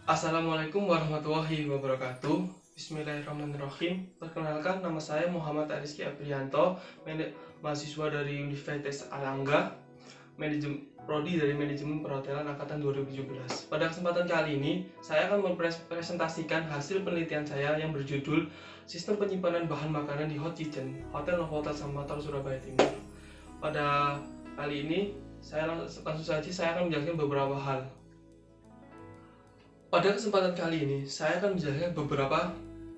Assalamualaikum warahmatullahi wabarakatuh. Bismillahirrahmanirrahim. Perkenalkan, nama saya Muhammad Ariski Aprianto, mahasiswa dari Universitas Airlangga, Prodi dari Manajemen Perhotelan Angkatan 2017. Pada kesempatan kali ini, saya akan mempresentasikan hasil penelitian saya yang berjudul Sistem Penyimpanan Bahan Makanan di Hot Kitchen, Hotel Novotel Sambal Surabaya Timur. Pada kali ini, langsung saja saya akan menjelaskan beberapa hal. Pada kesempatan kali ini, saya akan menjelaskan beberapa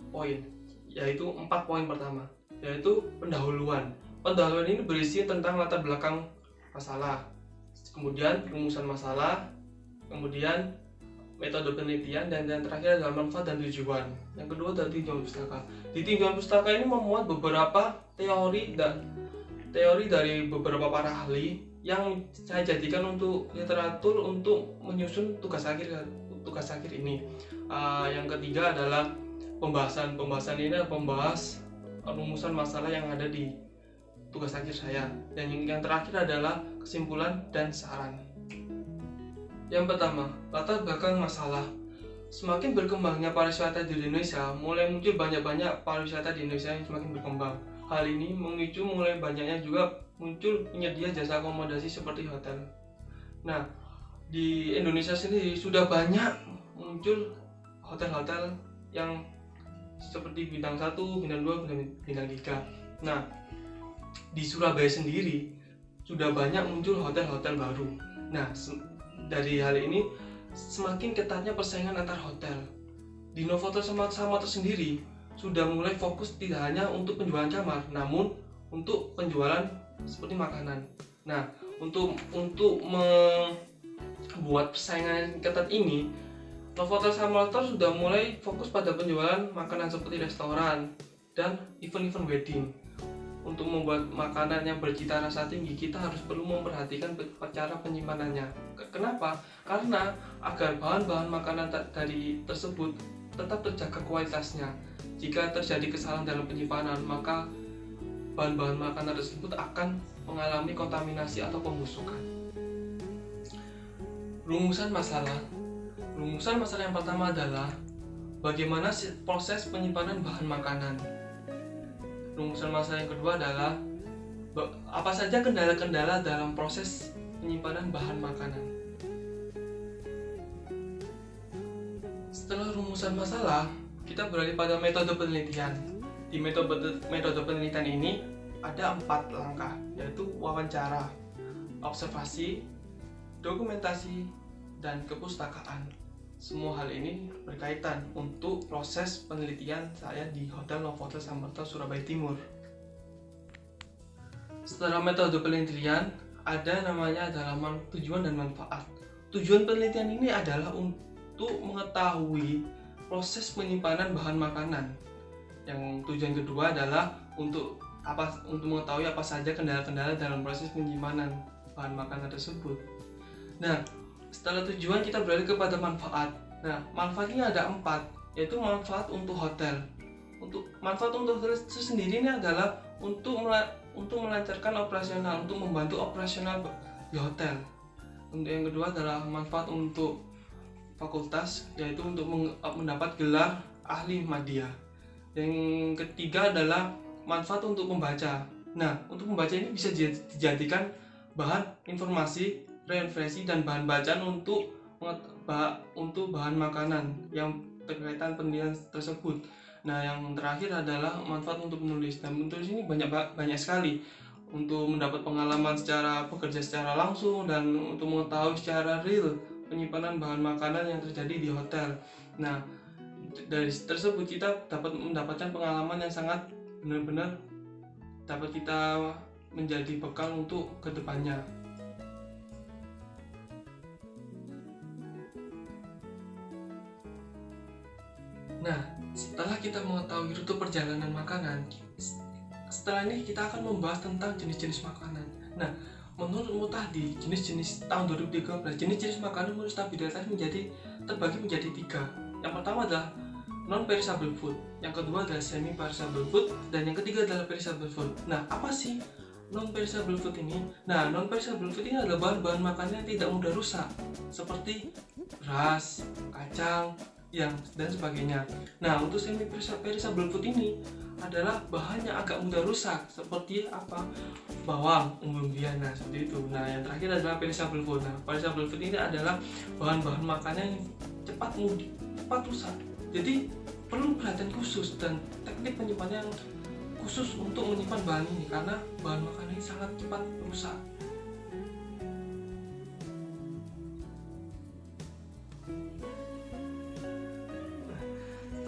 poin, yaitu 4 poin pertama, yaitu pendahuluan. Pendahuluan ini berisi tentang latar belakang masalah, kemudian rumusan masalah, kemudian metode penelitian, dan yang terakhir adalah manfaat dan tujuan. Yang kedua adalah tinjauan pustaka. Di tinjauan pustaka ini memuat beberapa teori dari beberapa para ahli yang saya jadikan untuk literatur untuk menyusun tugas akhir ini. Yang ketiga adalah pembahasan ini membahas rumusan masalah yang ada di tugas akhir saya, dan yang terakhir adalah kesimpulan dan saran. Yang pertama, latar belakang masalah. Semakin berkembangnya pariwisata di Indonesia, mulai muncul banyak pariwisata di Indonesia yang semakin berkembang. Hal ini memicu mulai banyaknya juga muncul penyedia jasa akomodasi seperti hotel. Nah, di Indonesia sendiri sudah banyak muncul hotel-hotel yang seperti bintang 1, bintang 2, bintang 3. Nah, di Surabaya sendiri sudah banyak muncul hotel-hotel baru. Nah, dari hal ini semakin ketatnya persaingan antar hotel. Di Novotel Sambal sendiri sudah mulai fokus tidak hanya untuk penjualan kamar, namun untuk penjualan seperti makanan. Nah, untuk membuat persaingan ketat ini, Novotel Sambal sudah mulai fokus pada penjualan makanan seperti restoran dan event-event wedding. Untuk membuat makanan yang bercita rasa tinggi, kita harus perlu memperhatikan cara penyimpanannya. Kenapa? Karena agar bahan-bahan makanan dari tersebut tetap terjaga kualitasnya. Jika terjadi kesalahan dalam penyimpanan, maka bahan-bahan makanan tersebut akan mengalami kontaminasi atau pembusukan. Rumusan masalah yang pertama adalah bagaimana proses penyimpanan bahan makanan. Rumusan masalah yang kedua adalah apa saja kendala-kendala dalam proses penyimpanan bahan makanan. Setelah rumusan masalah, kita beralih pada metode penelitian. Di metode penelitian ini ada 4 langkah, yaitu wawancara, observasi, dokumentasi, dan kepustakaan. Semua hal ini berkaitan untuk proses penelitian saya di Hotel Novotel Sambal Surabaya Timur. Setelah metode penelitian, ada namanya adalah tujuan dan manfaat. Tujuan penelitian ini adalah untuk mengetahui proses penyimpanan bahan makanan. Yang tujuan kedua adalah untuk mengetahui apa saja kendala-kendala dalam proses penyimpanan bahan makanan tersebut. Nah, setelah tujuan kita beralih kepada manfaat. Nah, manfaatnya ada 4, yaitu manfaat untuk hotel. Manfaat untuk hotel itu sendiri ini adalah untuk melancarkan operasional, untuk membantu operasional di hotel. Untuk yang kedua adalah manfaat untuk fakultas, yaitu untuk mendapat gelar ahli media. Yang ketiga adalah manfaat untuk pembaca. Nah, untuk pembaca ini bisa dijadikan bahan informasi, referensi, dan bahan bacaan untuk bahan makanan yang berkaitan penelitian tersebut. Nah, yang terakhir adalah manfaat untuk menulis. Dan menulis ini banyak sekali, untuk mendapat pengalaman bekerja secara langsung, dan untuk mengetahui secara real penyimpanan bahan makanan yang terjadi di hotel. Nah, dari tersebut kita dapat mendapatkan pengalaman yang sangat benar-benar dapat kita menjadi bekal untuk kedepannya. Nah, setelah kita mengetahui rute perjalanan makanan, setelah ini kita akan membahas tentang jenis-jenis makanan. Nah, menurutmu tadi jenis-jenis tahun 2013, jenis-jenis makanan menurut stabilitas terbagi menjadi 3. Yang pertama adalah non-perishable food, yang kedua adalah semi-perishable food, dan yang ketiga adalah perishable food. Nah, apa sih non-perishable food ini? Nah, non-perishable food ini adalah bahan-bahan makanan yang tidak mudah rusak, seperti beras, kacang, dan sebagainya. Nah, untuk semi perishable food ini adalah bahan yang agak mudah rusak, seperti apa? Bawang, umbi-umbian, seperti itu. Nah, yang terakhir adalah perishable food. Nah, perishable food ini adalah bahan-bahan makanan yang cepat rusak. Jadi perlu perhatian khusus dan teknik penyimpanan yang khusus untuk menyimpan bahan ini, karena bahan makanan ini sangat cepat rusak.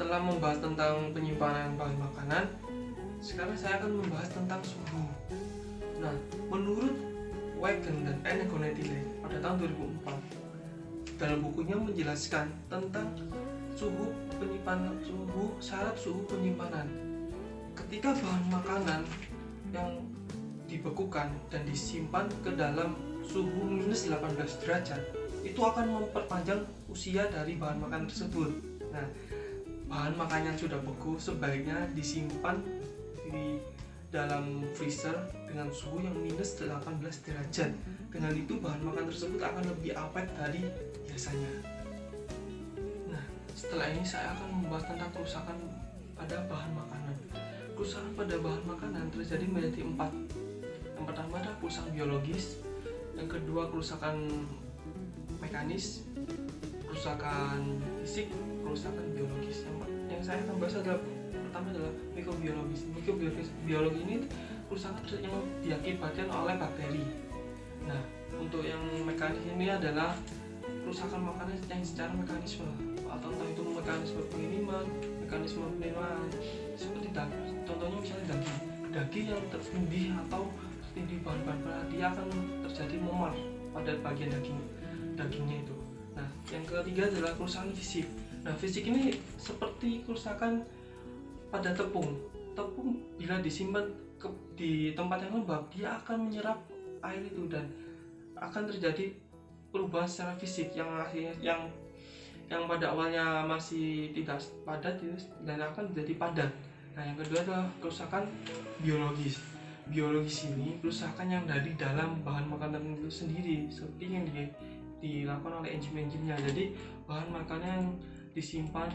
Setelah membahas tentang penyimpanan bahan makanan, sekarang saya akan membahas tentang suhu. Nah, menurut Wagen dan N. Gonetile pada tahun 2004, dalam bukunya menjelaskan tentang syarat suhu penyimpanan. Ketika bahan makanan yang dibekukan dan disimpan ke dalam suhu minus 18 derajat, itu akan memperpanjang usia dari bahan makanan tersebut. Nah, bahan makanan yang sudah beku sebaiknya disimpan di dalam freezer dengan suhu yang minus 18 derajat. Dengan itu bahan makanan tersebut akan lebih awet dari biasanya. Nah, setelah ini saya akan membahas tentang kerusakan pada bahan makanan. Kerusakan pada bahan makanan terjadi menjadi 4. Yang pertama adalah kerusakan biologis, yang kedua kerusakan mekanis, kerusakan fisik, kerusakan biologis. Yang saya akan bahas adalah pertama adalah mikrobiologis. Mikrobiologi ini kerusakan yang diakibatkan oleh bakteri. Nah, untuk yang mekanis ini adalah kerusakan makanan yang secara mekanisme, atau entah itu mekanisme pengiriman, mekanisme penerimaan, seperti contohnya misalnya daging yang tertindih atau tertindih bahan-bahan dia akan terjadi memar pada bagian dagingnya itu. Nah, yang ketiga adalah kerusakan fisik. Nah, fisik ini seperti kerusakan pada tepung. Tepung bila disimpan di tempat yang lembab, dia akan menyerap air itu dan akan terjadi perubahan secara fisik yang pada awalnya masih tidak padat dan akan menjadi padat. Nah, yang kedua adalah kerusakan biologis. Biologis ini kerusakan yang dari dalam bahan makanan itu sendiri, seperti yang dilakukan oleh enzim-enzimnya. Jadi bahan makanan yang disimpan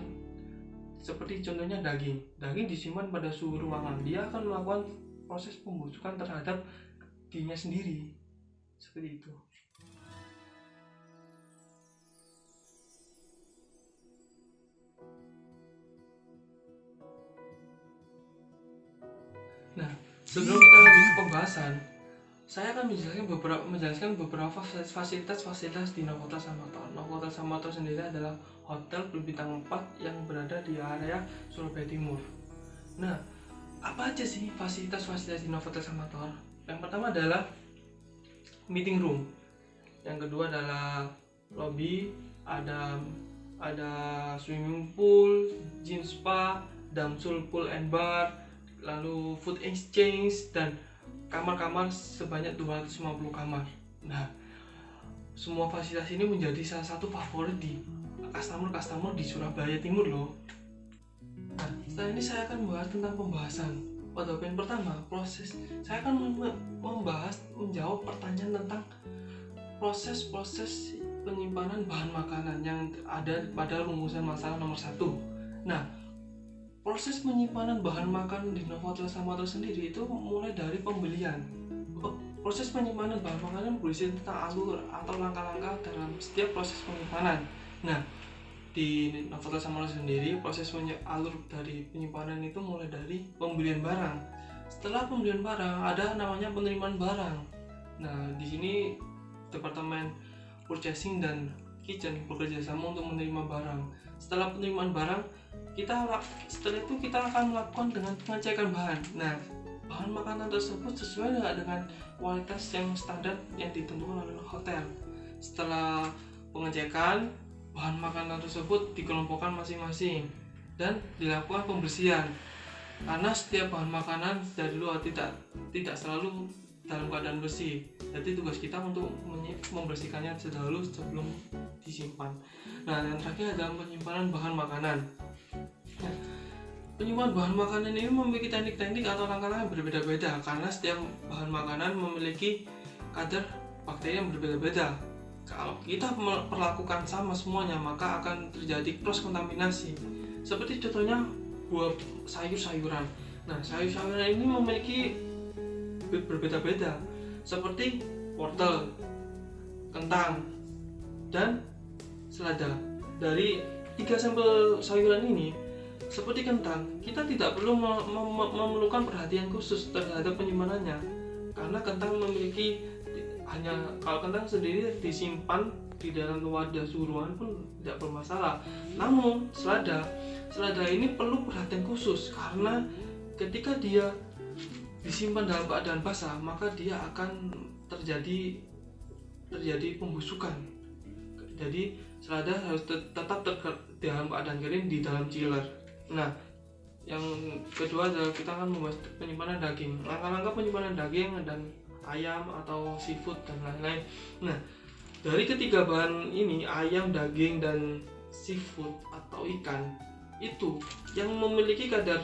seperti contohnya daging disimpan pada suhu ruangan, dia akan melakukan proses pembusukan terhadap dirinya sendiri, seperti itu. Nah, sebelum kita lanjut ke pembahasan, saya akan menjelaskan beberapa fasilitas di Novotel Samator. Novotel Samator sendiri adalah hotel berbintang 4 yang berada di area Surabaya Timur. Nah, apa aja sih fasilitas di Novotel Samator? Yang pertama adalah meeting room. Yang kedua adalah lobby, ada swimming pool, gym spa, damsul pool and bar, lalu food exchange, dan kamar-kamar sebanyak 250 kamar. Nah, semua fasilitas ini menjadi salah satu favorit di customer di Surabaya Timur loh. Nah, setelah ini saya akan membahas tentang pembahasan. Pada poin pertama, saya akan menjawab pertanyaan tentang proses penyimpanan bahan makanan yang ada pada rumusan masalah nomor 1. Nah, proses penyimpanan bahan makanan di Novotel Samator sendiri itu mulai dari pembelian. Proses penyimpanan bahan makanan berisi tentang alur atau langkah-langkah dalam setiap proses penyimpanan. Nah, di Novotel Samator sendiri proses alur dari penyimpanan itu mulai dari pembelian barang. Setelah pembelian barang ada namanya penerimaan barang. Nah, di sini departemen purchasing dan kitchen bekerja sama untuk menerima barang. Setelah penerimaan barang, setelah itu kita akan melakukan dengan pengecekan bahan. Nah, bahan makanan tersebut sesuai dengan kualitas yang standar yang ditentukan oleh hotel. Setelah pengecekan, bahan makanan tersebut dikelompokkan masing-masing dan dilakukan pembersihan. Karena setiap bahan makanan dari luar tidak selalu dalam keadaan bersih. Jadi tugas kita untuk membersihkannya dahulu sebelum disimpan. Nah, yang terakhir adalah penyimpanan bahan makanan. Nah, penyimpanan bahan makanan ini memiliki teknik-teknik atau langkah-langkah yang berbeda-beda karena setiap bahan makanan memiliki kadar bakteri yang berbeda-beda. Kalau kita perlakukan sama semuanya, maka akan terjadi cross kontaminasi. Seperti contohnya buah sayur-sayuran. Nah, sayur-sayuran ini memiliki berbeda-beda, seperti wortel, kentang, dan selada. Dari 3 sampel sayuran ini, seperti kentang, kita tidak perlu memerlukan perhatian khusus terhadap penyimpanannya, karena kentang memiliki kalau kentang sendiri disimpan di dalam wadah suruhan pun tidak bermasalah. Namun selada ini perlu perhatian khusus, karena ketika dia disimpan dalam keadaan basah, maka dia akan terjadi pembusukan. Jadi selada harus tetap dalam keadaan kering di dalam chiller. Nah, yang kedua adalah kita akan membahas penyimpanan daging. Langkah-langkah penyimpanan daging dan ayam atau seafood dan lain-lain. Nah, dari ketiga bahan ini, ayam, daging, dan seafood atau ikan, itu yang memiliki kadar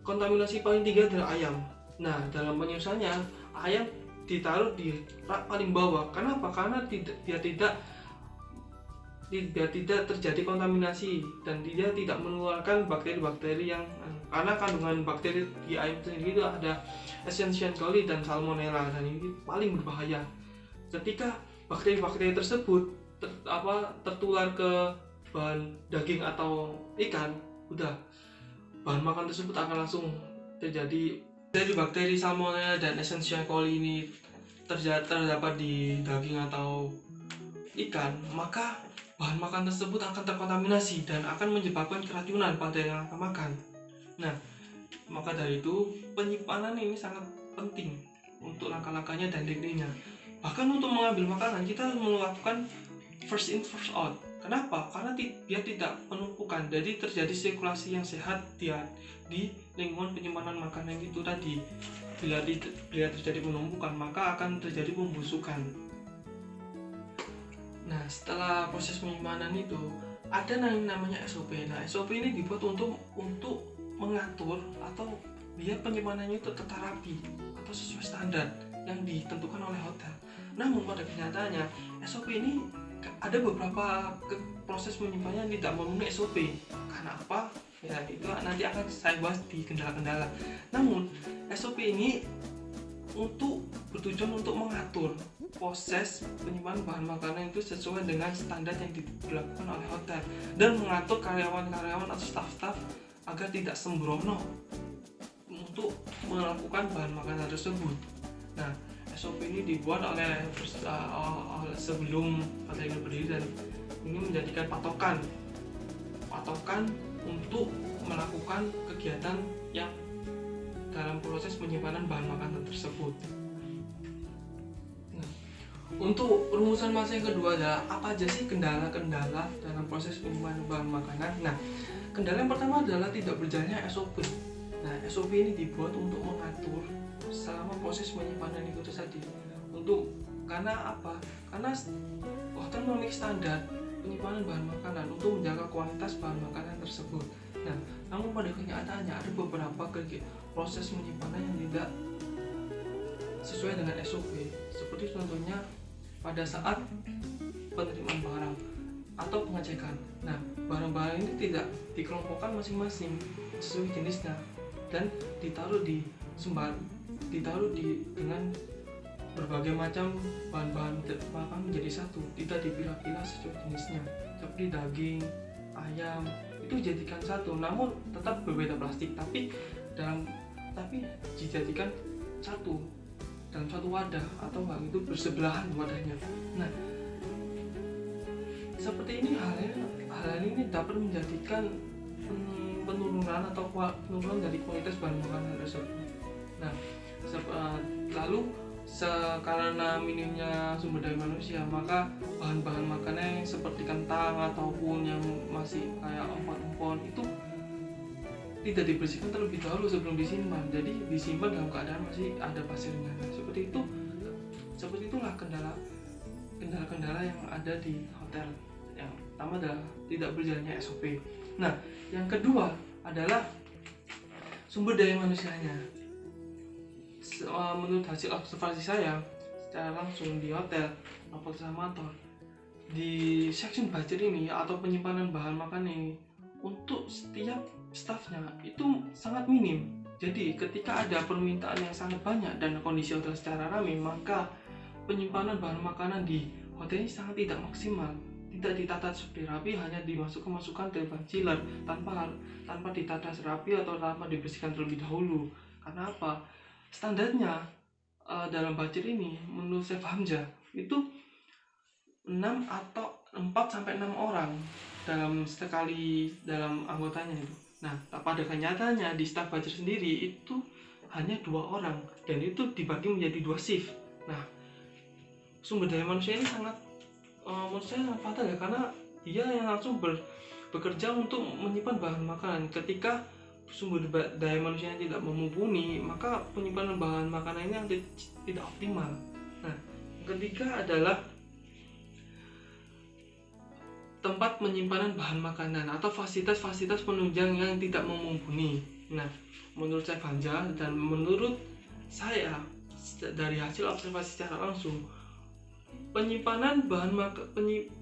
kontaminasi paling tinggi adalah ayam. Nah, dalam penyusunannya, ayam ditaruh di rak paling bawah. Kenapa? Karena biar tidak terjadi kontaminasi dan dia tidak mengeluarkan bakteri-bakteri yang, karena kandungan bakteri di ayam sendiri itu ada Escherichia coli dan Salmonella, dan ini paling berbahaya. Ketika bakteri-bakteri tersebut tertular ke bahan daging atau ikan, udah bahan makan tersebut akan langsung terjadi. Dari bakteri Salmonella dan Escherichia coli ini terdapat di daging atau ikan, maka bahan makan tersebut akan terkontaminasi dan akan menyebabkan keracunan pada yang akan makan. Nah, maka dari itu penyimpanan ini sangat penting untuk langkah-langkahnya dan tekniknya. Bahkan untuk mengambil makanan kita harus melakukan first in first out. Kenapa? Karena biar tidak penumpukan, jadi terjadi sirkulasi yang sehat di lingkungan penyimpanan makanan itu tadi. Bila terjadi penumpukan, maka akan terjadi pembusukan. Nah, setelah proses penyimpanan itu ada namanya SOP. Nah, SOP ini dibuat untuk mengatur atau biar penyimpanannya itu tetap rapi atau sesuai standar yang ditentukan oleh hotel. Namun pada kenyataannya SOP ini ada beberapa proses penyimpanannya yang tidak memenuhi SOP. Karena apa? Ya, itu nanti akan saya bahas di kendala-kendala. Namun SOP ini bertujuan untuk mengatur proses penyimpanan bahan makanan itu sesuai dengan standar yang dilakukan oleh hotel, dan mengatur karyawan-karyawan atau staf-staf agar tidak sembrono untuk melakukan bahan makanan tersebut. Nah, SOP ini dibuat oleh sebelum hotel ini berdiri, dan ini menjadikan patokan untuk melakukan kegiatan yang dalam proses penyimpanan bahan makanan tersebut. Nah, untuk rumusan masa yang kedua adalah apa aja sih kendala-kendala dalam proses penyimpanan bahan makanan. Nah, kendala yang pertama adalah tidak berjalannya SOP. Nah, SOP ini dibuat untuk mengatur selama proses penyimpanan itu tadi. Karena apa? Karena hotel memiliki standar penyimpanan bahan makanan untuk menjaga kualitas bahan makanan tersebut. Nah, namun pada kenyataannya ada beberapa proses penyimpanan yang tidak sesuai dengan SOP. Seperti contohnya pada saat penerimaan barang atau pengecekan. Nah, barang-barang ini tidak dikelompokkan masing-masing sesuai jenisnya dan ditaruh dengan berbagai macam bahan-bahan makan menjadi satu, tidak dipilah-pilah sesuai jenisnya. Seperti daging, ayam itu dijadikan satu, namun tetap berbeda plastik, tapi dijadikan satu dalam satu wadah, atau hal itu bersebelahan wadahnya. Nah, seperti ini hal ini dapat menjadikan penurunan dari kualitas bahan makanan tersebut. Nah, lalu karena minimnya sumber daya manusia, maka bahan-bahan makanan seperti kentang ataupun yang masih kayak empon-empon itu tidak dibersihkan terlebih dahulu sebelum disimpan. Jadi disimpan dalam keadaan masih ada pasirnya. Nah, seperti itulah kendala-kendala yang ada di hotel. Yang pertama adalah tidak berjalannya SOP. Nah, yang kedua adalah sumber daya manusianya. Menurut hasil observasi saya secara langsung di hotel Novotel Samator, di section budget ini atau penyimpanan bahan makanan ini untuk setiap stafnya itu sangat minim. Jadi ketika ada permintaan yang sangat banyak dan kondisi hotel secara ramai, maka penyimpanan bahan makanan di hotel ini sangat tidak maksimal, tidak ditata seperti rapi, hanya dimasukkan ke ban chiller tanpa ditata serapi atau tanpa dibersihkan terlebih dahulu. Karena apa? Standarnya dalam budget ini menurut Chef Hamzah itu 6 atau 4 sampai 6 orang dalam anggotanya itu. Nah, pada kenyataannya di staf budget sendiri itu hanya 2 orang dan itu dibagi menjadi 2 shift. Nah, sumber daya manusia ini sangat menurut saya sangat fatal ya, karena dia yang langsung bekerja untuk menyimpan bahan makanan. Ketika sumber daya manusia yang tidak mumpuni, maka penyimpanan bahan makanan ini tidak optimal. Nah, yang ketiga adalah tempat penyimpanan bahan makanan atau fasilitas-fasilitas penunjang yang tidak mumpuni. Nah, menurut saya Hamzah dan menurut saya dari hasil observasi secara langsung, penyimpanan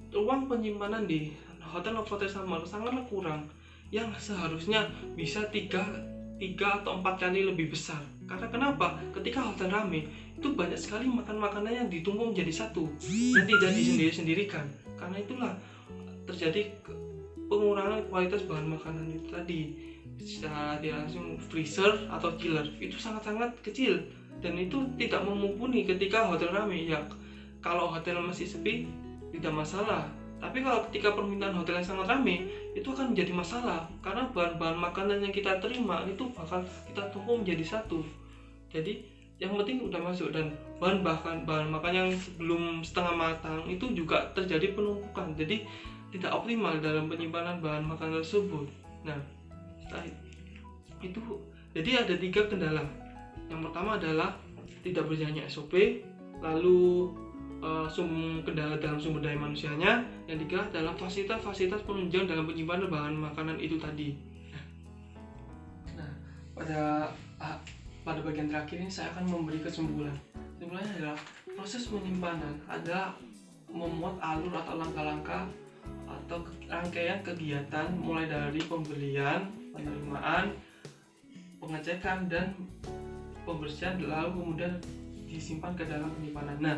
ruang penyimpanan di hotel Novotel Summer sangatlah kurang, yang seharusnya bisa 3 atau 4 kali lebih besar. Karena kenapa? Ketika hotel rame, itu banyak sekali makanan yang ditumpuk menjadi satu dan tidak disendiri-sendirikan. Karena itulah terjadi pengurangan kualitas bahan makanan itu tadi. Secara langsung freezer atau chiller itu sangat-sangat kecil dan itu tidak mumpuni ketika hotel ramai. Ya, kalau hotel masih sepi tidak masalah, tapi kalau ketika permintaan hotel yang sangat ramai itu akan menjadi masalah, karena bahan-bahan makanan yang kita terima itu bakal kita tumpuk menjadi satu. Jadi yang penting udah masuk, dan bahan makan yang belum setengah matang itu juga terjadi penumpukan, jadi tidak optimal dalam penyimpanan bahan makanan tersebut. Nah, setelah itu jadi ada 3 kendala. Yang pertama adalah tidak berjalannya SOP, lalu kendala dalam sumber daya manusianya, yang ketiga adalah fasilitas penunjang dalam penyimpanan bahan makanan itu tadi. Nah, pada bagian terakhir ini saya akan memberi kesimpulan. Kesimpulannya adalah proses penyimpanan adalah memuat alur atau langkah-langkah atau rangkaian kegiatan mulai dari pembelian, penerimaan, pengecekan, dan pembersihan, lalu kemudian disimpan ke dalam penyimpanan. Nah,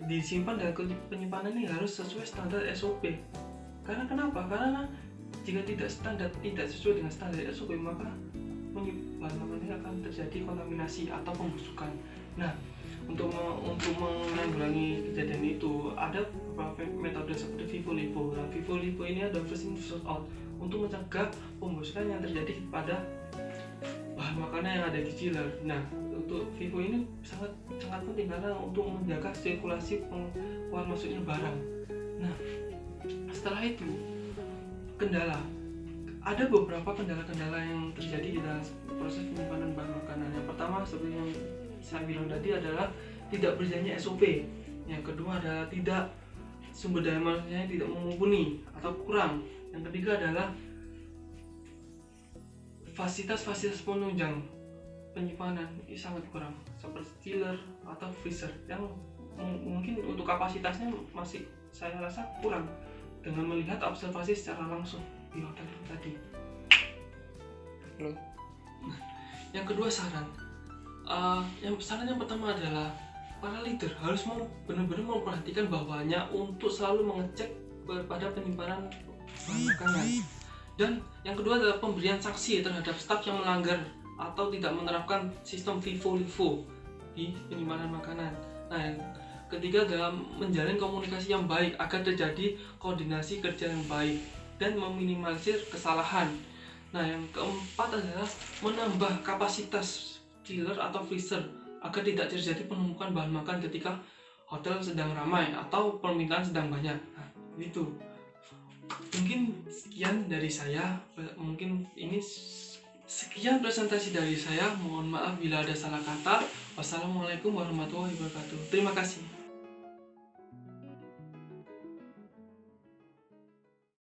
disimpan dalam penyimpanan ini harus sesuai standar SOP. Karena kenapa? Karena jika tidak sesuai dengan standar SOP, maka bahan makanan ini akan terjadi kontaminasi atau pembusukan. Nah, untuk menanggulangi kejadian itu ada beberapa metode seperti FIFO-LIFO. Nah, FIFO-LIFO ini adalah first in first out untuk mencegah pembusukan yang terjadi pada bahan makanan yang ada di chiller. Nah, untuk FIFO ini sangat penting karena untuk menjaga sirkulasi keluar masuknya barang. Nah, setelah itu ada beberapa kendala-kendala yang terjadi di dalam proses penyimpanan bahan makanan. Yang pertama seperti yang saya bilang tadi adalah tidak berjalannya SOP. Yang kedua adalah sumber daya manusianya tidak mumpuni atau kurang. Yang ketiga adalah fasilitas penunjang penyimpanan ini sangat kurang, seperti chiller atau freezer yang mungkin untuk kapasitasnya masih saya rasa kurang dengan melihat observasi secara langsung di hotel itu tadi. Yang kedua saran yang pertama adalah para leader harus benar-benar memperhatikan bahwanya untuk selalu mengecek pada penyimpanan bahan makanan. Dan yang kedua adalah pemberian sanksi terhadap staf yang melanggar atau tidak menerapkan sistem FIFO-LIFO di penyimpanan makanan. Nah, yang ketiga adalah menjalin komunikasi yang baik agar terjadi koordinasi kerja yang baik dan meminimalisir kesalahan. Nah, yang keempat adalah menambah kapasitas chiller atau freezer agar tidak terjadi penumpukan bahan makan ketika hotel sedang ramai atau permintaan sedang banyak. Nah, itu mungkin sekian dari saya. Sekian presentasi dari saya. Mohon maaf bila ada salah kata. Wassalamualaikum warahmatullahi wabarakatuh. Terima kasih.